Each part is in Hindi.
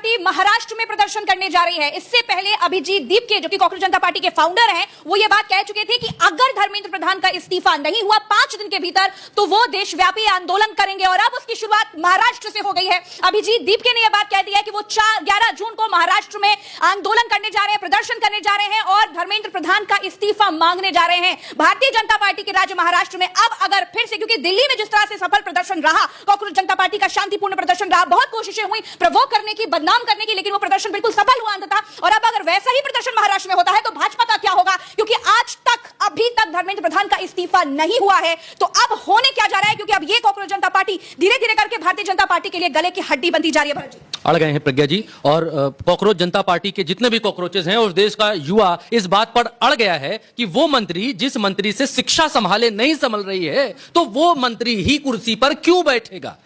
पार्टी महाराष्ट्र में प्रदर्शन करने जा रही है। इससे पहले अभिजीत दीपके, जो कि कॉकरोच जनता पार्टी के फाउंडर हैं, वो ये बात कह चुके थे कि अगर धर्मेंद्र प्रधान का इस्तीफा नहीं हुआ 5 दिन के भीतर तो वो देशव्यापी आंदोलन करेंगे। और अब उसकी शुरुआत महाराष्ट्र से हो गई है। अभिजीत दीपके ने यह बात कह दी है कि वो 11 जून को महाराष्ट्र में आंदोलन करने जा रहे हैं, प्रदर्शन करने जा रहे हैं और धर्मेंद्र प्रधान का इस्तीफा मांगने जा रहे हैं। भारतीय जनता पार्टी के राज्य महाराष्ट्र में अब अगर फिर से, क्योंकि दिल्ली में जिस तरह से सफल प्रदर्शन रहा, कॉकरोच जनता पार्टी का शांतिपूर्ण प्रदर्शन रहा, बहुत कोशिशें हुई प्रवोक करने की, बदनाम करने की, लेकिन वो प्रदर्शन बिल्कुल सफल हुआ अंततः। और अब अगर वैसा ही प्रदर्शन महाराष्ट्र में होता है तो भाजपा का क्या होगा? क्योंकि आज तक, अभी तक धर्मेंद्र प्रधान का इस्तीफा नहीं हुआ है। तो अब होने क्या जा रहा है? क्योंकि अब ये कॉकरोच जनता पार्टी धीरे धीरे करके भारतीय जनता पार्टी के लिए गले की हड्डी बनती जा रही है। भरत जी, अड़ गए हैं प्रज्ञा जी, और कॉकरोच जनता पार्टी के जितने भी कॉकरोचेस हैं उस देश का युवा इस बात पर अड़ गया है कि वो मंत्री, जिस मंत्री से शिक्षा संभाले नहीं संभल रही है, तो वो मंत्री ही कुर्सी पर क्यों बैठेगा,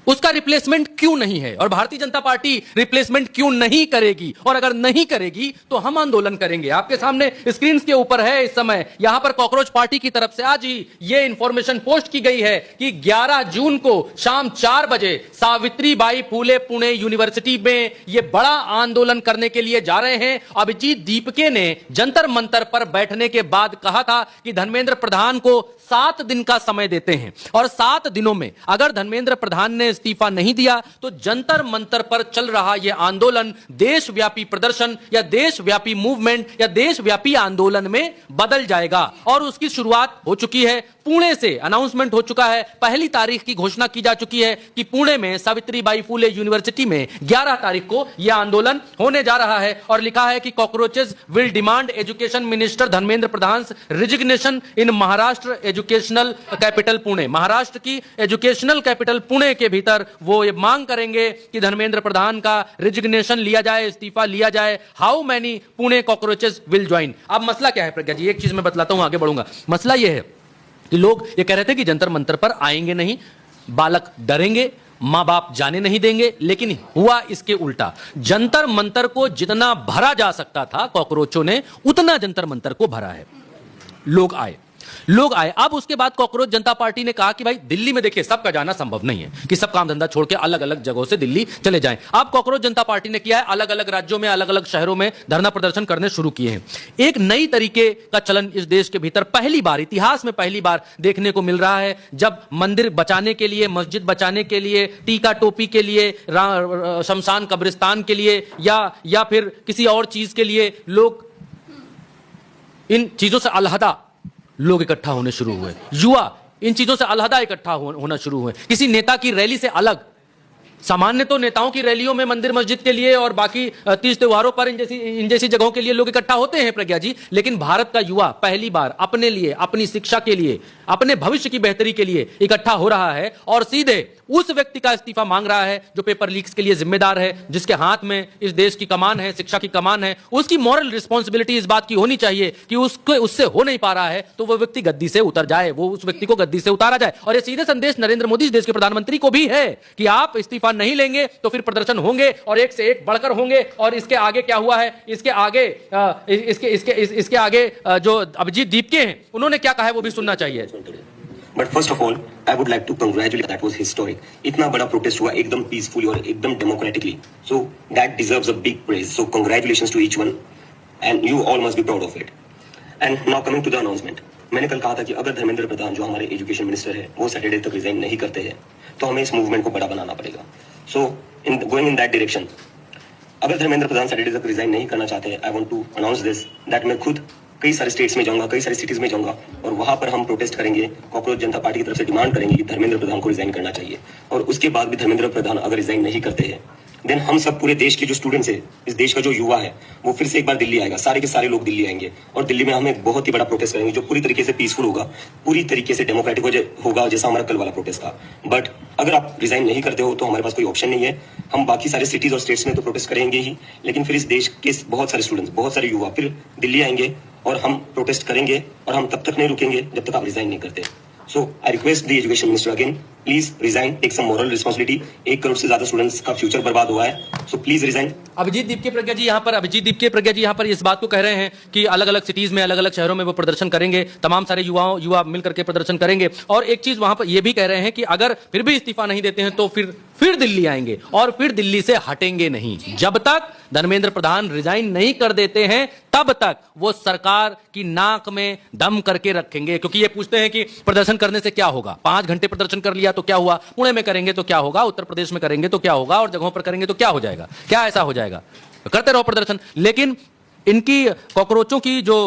उसका रिप्लेसमेंट क्यों नहीं है, और भारतीय जनता पार्टी रिप्लेसमेंट क्यों नहीं करेगी, और अगर नहीं करेगी तो हम आंदोलन करेंगे। आपके सामने स्क्रीन के ऊपर है इस समय, यहां पर कॉकरोच पार्टी की तरफ से आज ही यह इंफॉर्मेशन पोस्ट की गई है कि 11 जून को शाम 4 बजे सावित्रीबाई फुले पुणे यूनिवर्सिटी में यह बड़ा आंदोलन करने के लिए जा रहे हैं। अभिजीत दीपके ने जंतर मंतर पर बैठने के बाद कहा था कि धर्मेंद्र प्रधान को 7 दिन का समय देते हैं, और 7 दिनों में अगर धर्मेंद्र प्रधान ने इस्तीफा नहीं दिया तो जंतर मंतर पर चल रहा यह आंदोलन देशव्यापी प्रदर्शन या देशव्यापी मूवमेंट या देशव्यापी आंदोलन में बदल जाएगा। और उसकी शुरुआत हो चुकी है, पुणे से अनाउंसमेंट हो चुका है, पहली तारीख की घोषणा की जा चुकी है कि पुणे में सावित्रीबाई फुले यूनिवर्सिटी में 11 तारीख को यह आंदोलन होने जा रहा है। और लिखा है कि cockroaches will demand education minister Dharmendra Pradhan resignation in Maharashtra educational capital Pune. Maharashtra की एजुकेशनल कैपिटल पुणे के भीतर वो ये मांग करेंगे कि धर्मेंद्र प्रधान का रिजिग्नेशन लिया जाए, इस्तीफा लिया जाए। How many Pune cockroaches will join? अब मसला क्या है प्रज्ञा जी, एक चीज मैं बतलाता हूं, आगे बढ़ूंगा। मसला यह है कि लोग ये कह रहे थे कि जंतर मंतर पर आएंगे नहीं, बालक डरेंगे, मां बाप जाने नहीं देंगे, लेकिन हुआ इसके उल्टा। जंतर मंतर को जितना भरा जा सकता था कॉकरोचों ने उतना जंतर मंतर को भरा है। लोग आए। अब उसके बाद कॉकरोच जनता पार्टी ने कहा कि भाई दिल्ली में देखिए सबका जाना संभव नहीं है कि सब काम धंधा छोड़ के अलग अलग जगहों से दिल्ली चले जाएं। अब कॉकरोच जनता पार्टी ने किया है, अलग अलग राज्यों में, अलग अलग शहरों में धरना प्रदर्शन करने शुरू किए हैं। एक नई तरीके का चलन इस देश के भीतर पहली बार, इतिहास में पहली बार देखने को मिल रहा है, जब मंदिर बचाने के लिए, मस्जिद बचाने के लिए, टीका टोपी के लिए, शमशान कब्रिस्तान के लिए या फिर किसी और चीज के लिए लोग, इन चीजों से अलहदा लोग इकट्ठा होने शुरू हुए। युवा इन चीजों से अलहदा इकट्ठा होना शुरू हुए। किसी नेता की रैली से अलग, सामान्य तो नेताओं की रैलियों में मंदिर मस्जिद के लिए और बाकी तीज त्योहारों पर इन जैसी जगहों के लिए लोग इकट्ठा होते हैं प्रज्ञा जी, लेकिन भारत का युवा पहली बार अपने लिए, अपनी शिक्षा के लिए, अपने भविष्य की बेहतरी के लिए इकट्ठा हो रहा है और सीधे उस व्यक्ति का इस्तीफा मांग रहा है जो पेपर लीक्स के लिए जिम्मेदार है, जिसके हाथ में इस देश की कमान है, शिक्षा की कमान है। उसकी मॉरल रिस्पॉन्सिबिलिटी इस बात की होनी चाहिए कि उससे हो नहीं पा रहा है तो वो व्यक्ति गद्दी से उतर जाए, वो उस व्यक्ति को गद्दी से उतारा जाए। और ये सीधे संदेश नरेंद्र मोदी देश के प्रधानमंत्री को भी है कि आप इस्तीफा नहीं लेंगे तो फिर प्रदर्शन होंगे और एक से एक बढ़कर होंगे। और इसके आगे क्या हुआ है, इसके आगे जो अभिजीत दीपके हैं उन्होंने क्या कहा है वो भी सुनना चाहिए। But first of all, I would like to congratulate. That was historic. इतना बड़ा प्रोटेस्ट हुआ एकदम पीसफुली और एकदम democratically. So that deserves a big praise. So congratulations to each one, and you all must be proud of it. And now coming to the announcement. मैंने कल कहा था कि अगर धर्मेंद्र प्रधान जो हमारे एजुकेशन मिनिस्टर है वो सैटरडे तक रिजाइन नहीं करते हैं तो हमें इस मूवमेंट को बड़ा बनाना पड़ेगा. So going in that direction, अगर धर्मेंद्र प्रधान सैटरडे तक रिजाइन नहीं करना चाहते, I want to announce this that मैं खुद कई सारे स्टेट्स में जाऊंगा, कई सारी सिटीज में जाऊंगा और वहां पर हम प्रोटेस्ट करेंगे। कॉकरोच जनता पार्टी की तरफ से डिमांड करेंगे कि धर्मेंद्र प्रधान को रिजाइन करना चाहिए। और उसके बाद भी धर्मेंद्र प्रधान अगर रिजाइन नहीं करते हैं देन हम सब, पूरे देश के जो स्टूडेंट्स है, इस देश का जो युवा है, वो फिर से एक बार दिल्ली आएगा। सारे के सारे लोग दिल्ली आएंगे और दिल्ली में हम एक बहुत ही बड़ा प्रोटेस्ट करेंगे जो पूरी तरीके से पीसफुल होगा, पूरी तरीके से डेमोक्रेटिक होगा, जैसा हमारा कल वाला प्रोटेस्ट था। बट अगर आप रिजाइन नहीं करते हो तो हमारे पास कोई ऑप्शन नहीं है। हम बाकी सारे सिटीज और स्टेट्स में तो प्रोटेस्ट करेंगे ही, लेकिन फिर इस देश के बहुत सारे स्टूडेंट्स, बहुत सारे युवा फिर दिल्ली आएंगे और हम प्रोटेस्ट करेंगे और हम तब तक नहीं रुकेंगे जब तक आप रिजाइन नहीं करते। So I request the education minister again please resign, take some moral responsibility. 1 crore से ज्यादा स्टूडेंट्स का फ्यूचर बर्बाद हुआ है, सो प्लीज रिजाइन। अभिजीत दीपके प्रज्ञा जी यहाँ पर इस बात को कह रहे हैं कि अलग अलग सिटीज में, अलग अलग शहरों में वो प्रदर्शन करेंगे, तमाम सारे युवा मिलकर के प्रदर्शन करेंगे। और एक चीज वहां पर ये भी कह रहे हैं कि अगर फिर भी इस्तीफा नहीं देते हैं तो फिर दिल्ली आएंगे और फिर दिल्ली से हटेंगे नहीं। जब तक धर्मेंद्र प्रधान रिजाइन नहीं कर देते हैं तब तक वो सरकार की नाक में दम करके रखेंगे। क्योंकि ये पूछते हैं कि प्रदर्शन करने से क्या होगा, 5 घंटे प्रदर्शन कर लिया तो क्या हुआ, पुणे में करेंगे तो क्या होगा, उत्तर प्रदेश में करेंगे तो क्या होगा, और जगहों पर करेंगे तो क्या हो जाएगा, क्या ऐसा हो जाएगा, करते रहो प्रदर्शन। लेकिन इनकी कॉकरोचों की जो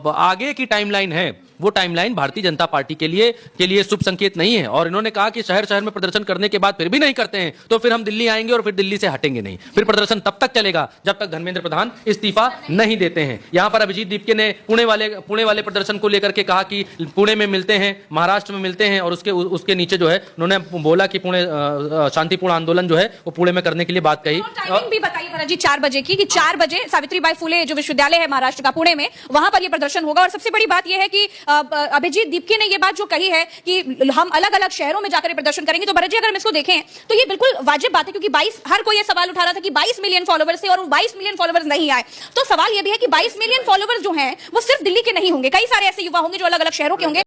आगे की टाइमलाइन है वो टाइमलाइन भारतीय जनता पार्टी के लिए शुभ संकेत नहीं है। और इन्होंने कहा कि शहर शहर में प्रदर्शन करने के बाद फिर भी नहीं करते हैं तो फिर हम दिल्ली आएंगे और फिर दिल्ली से हटेंगे नहीं। फिर प्रदर्शन तब तक चलेगा जब तक धर्मेंद्र प्रधान इस्तीफा नहीं देते हैं। यहां पर अभिजीत दीपके ने पुणे वाले प्रदर्शन को लेकर के कहा कि पुणे में मिलते हैं, महाराष्ट्र में मिलते हैं, और उसके नीचे जो है उन्होंने बोला कि पुणे शांतिपूर्ण आंदोलन जो है वो पुणे में करने के लिए बात कही। टाइमिंग भी बताइए भरत जी 4 बजे की, कि 4 बजे सावित्रीबाई फुले जो विश्वविद्यालय है महाराष्ट्र का पुणे में, वहां पर यह प्रदर्शन होगा। और सबसे बड़ी बात यह है कि अभिजीत दीपके ने यह बात जो कही है कि हम अलग अलग शहरों में जाकर प्रदर्शन करेंगे, तो भरत जी अगर हम इसको देखें तो ये बिल्कुल वाजिब बात है, क्योंकि हर कोई ये सवाल उठा रहा था कि 22 मिलियन फॉलोवर्स थे और 22 मिलियन फॉलोवर्स नहीं आए। तो सवाल यह भी है कि 22 मिलियन फॉलोवर्स जो हैं वो सिर्फ दिल्ली के नहीं होंगे, कई सारे ऐसे युवा होंगे जो अलग अलग शहरों के होंगे।